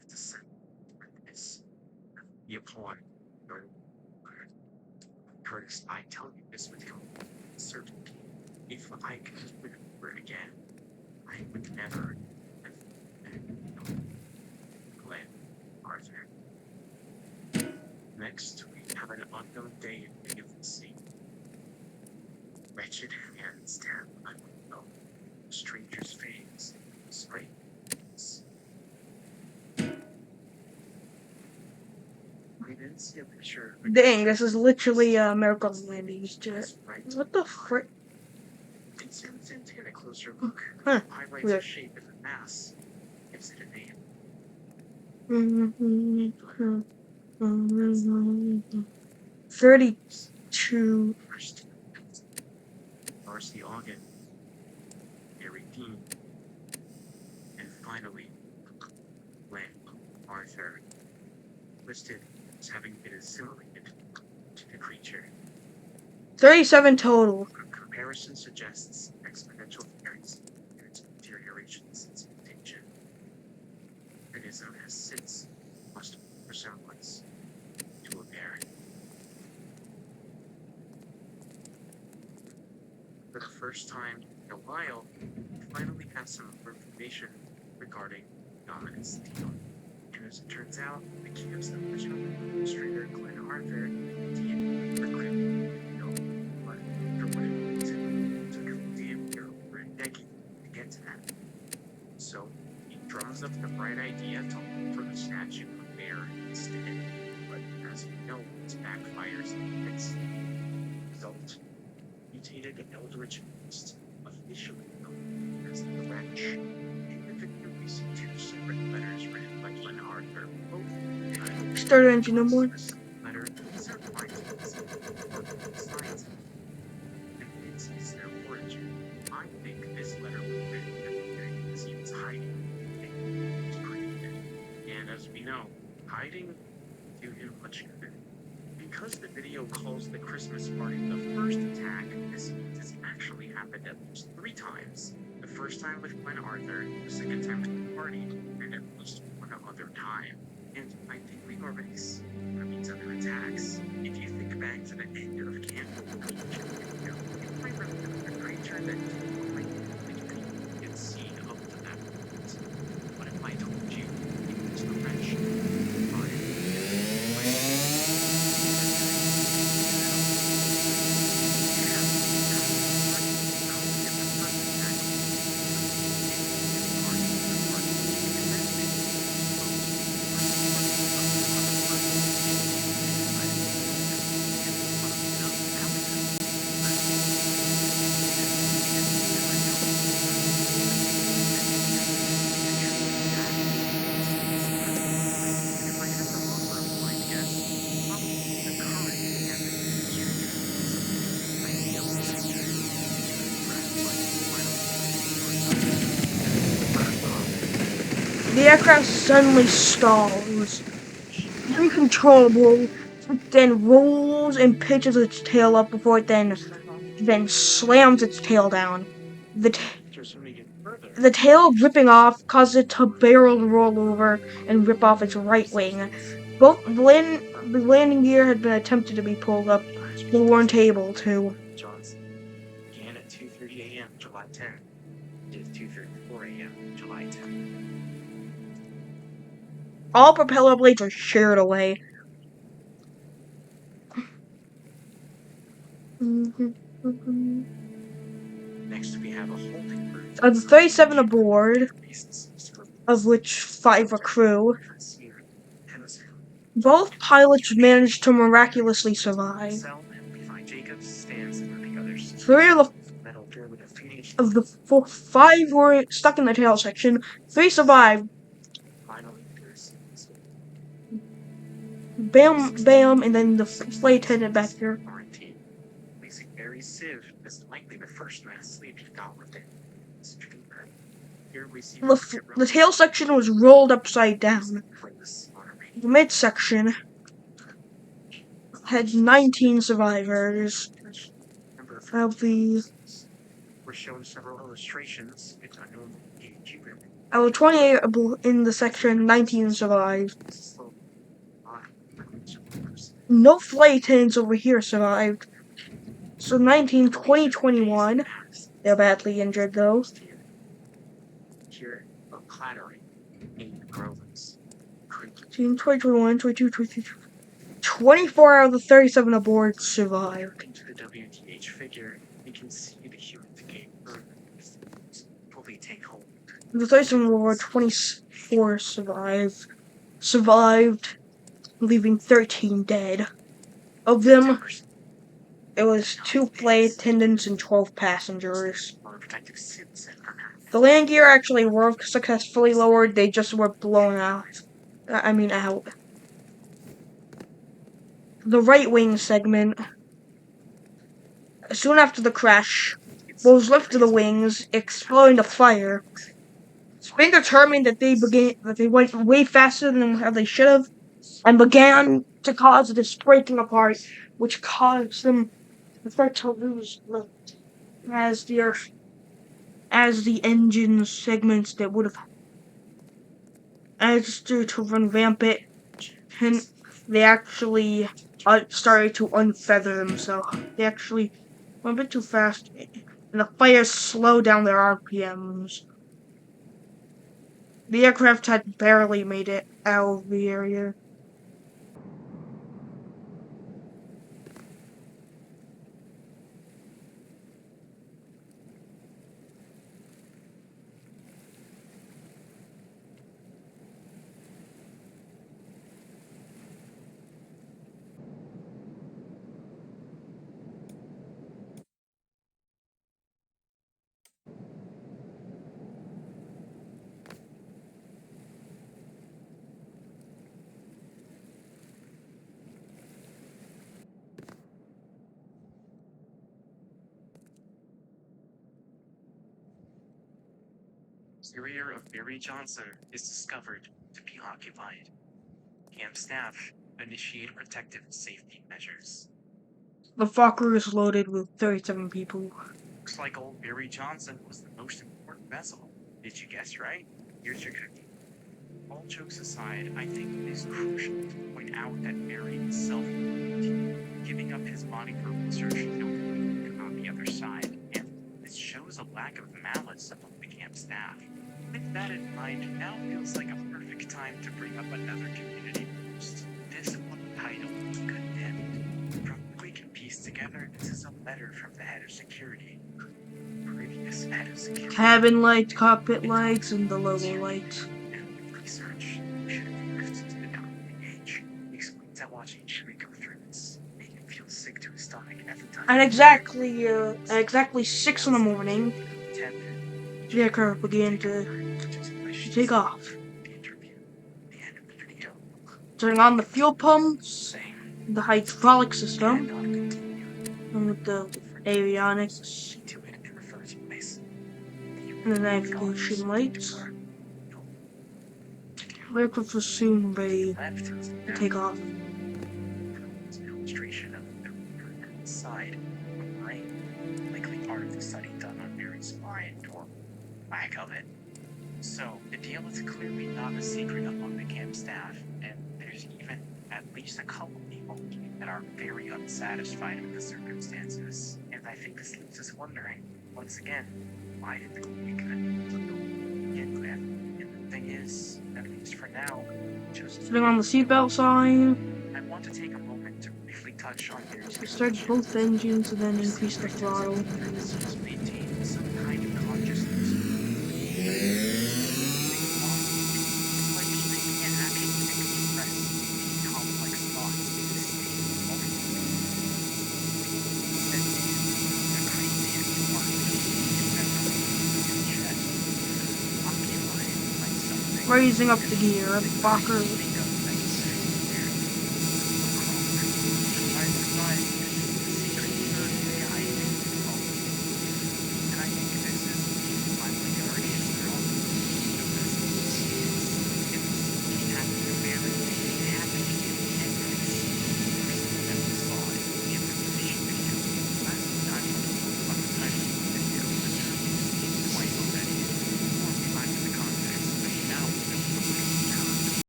to send this. Be upon your Curtis, I tell you this with certainty. If I could remember again, I would never have Glenn Arthur. Next, we have an unknown day in the sea. Wretched hands stab my window. Stranger's face, spray. I didn't see a picture. Dang, this is literally a Miracle Landings jet. What the frick? Consumes in take a closer look. Huh. Highlights Weird. a shape of a mass. Gives it a name. 32. Marcy Ogden. Mary Dean. And finally, Glenn Arthur. Listed as having been assimilated to the creature. 37 total. Comparison suggests exponential variance in its deterioration since mutation. It is known as since lost resemblance to a bear. For the first time in a while, we finally have some information regarding Dominus Deal. And as it turns out, the camp's original administrator, Glenn Arthur, did recruit but for whatever reason, it took a damn year over a decade to get to that. So he draws up the bright idea to look for the statue of bear instead. But as we know, it backfires in its result. Mutated eldritch beast, officially known as the Wretch. In the video, we see two separate letters written by Glenn Arthur, both Starter engine no more. letter is our findings of science and it sees their origin. I think this letter was written at the beginning because he was hiding and was created. And as we know, hiding do him much good. Because the video calls the Christmas party the first attack, this has actually happened at least 3 times. The first time with Glenn Arthur, the second time with the party, and at least one other time. And I think we've already seen one of these other attacks. If you think back to the end of Candle video, you might remember the creature that you had seen up to that point. What if I told you it was the wretch? The aircraft suddenly stalls. Uncontrollable, it then rolls and pitches its tail up before it then slams its tail down. The tail ripping off causes it to barrel roll over and rip off its right wing. Both the landing gear had been attempted to be pulled up, but weren't able to. Began at 2:30 a.m. July 10th. Did 2:34 a.m. July 10th. All propeller blades are sheared away. Next, we have a holding group Of the 37 aboard, of which 5 are crew, both pilots managed to miraculously survive. 3 of the 5 were stuck in the tail section. 3 survived. Bam, bam, and then the flight headed back here. The tail section was rolled upside down. The midsection had 19 survivors. We're shown several illustrations. It's unknown in Jupiter. Out of 28 in the section, 19 survived. No flight attendants over here survived. So 19, 20, 21. They're badly injured though. Here, a clattering in Grove's. 20, 21, 22, 23. 24 out of the 37 aboard survived. Into the WTH figure, you can see the human decay curve fully take hold. The 37 aboard, 24 survived, leaving 13 dead. Of them, it was 2 flight attendants and 12 passengers. The land gear actually were successfully lowered, they just were blown out. Out. The right wing segment. Soon after the crash, was lifted the wings, exploding the fire. It's been determined that they went way faster than how they should have, and began to cause this breaking apart, which caused them to start to lose lift as the engine segments that would have as to revamp it, and they actually started to unfeather themselves. They actually went a bit too fast, and the fire slowed down their RPMs. The aircraft had barely made it out of the area. The rear of Barry Johnson is discovered to be occupied. Camp staff initiate protective safety measures. The Fokker is loaded with 37 people. Looks like old Barry Johnson was the most important vessel. Did you guess right? Here's your cookie. All jokes aside, I think it is crucial to point out that Barry is self-reliant, giving up his body for research on the other side, and this shows a lack of malice among the camp staff. With that in mind, now feels like a perfect time to bring up another community post. This one titled Condemned. From what we can piece together, this is a letter from the head of security. Previous head of security. Cabin lights, cockpit lights, and the logo lights. And with research, should have moved to the WH. He explains that watching Chewie go through this made him feel sick to his stomach every time. At exactly 6 in the morning, the aircraft began to take off. Turning on the fuel pumps, the hydraulic system, and with the avionics, and the navigation lights. The aircraft was soon ready to take off. Illustration of the side of brain, likely part of the study done on Mary's mind or lack of it. So the deal is clearly not a secret among the camp staff, and there's even at least a couple people that are very unsatisfied with the circumstances. And I think this leaves us wondering, once again, why did the Queen get clear? And the thing is, at least for now, just Putting on the seatbelt sign, I want to take a moment to briefly touch on their start both engines and then increase the throttle. maintain some kind of consciousness. It's like they can't actually express any complex thoughts in this state of emotion. Instead, the craziest part is that the chest occupied by something. Raising up the gear, Fokker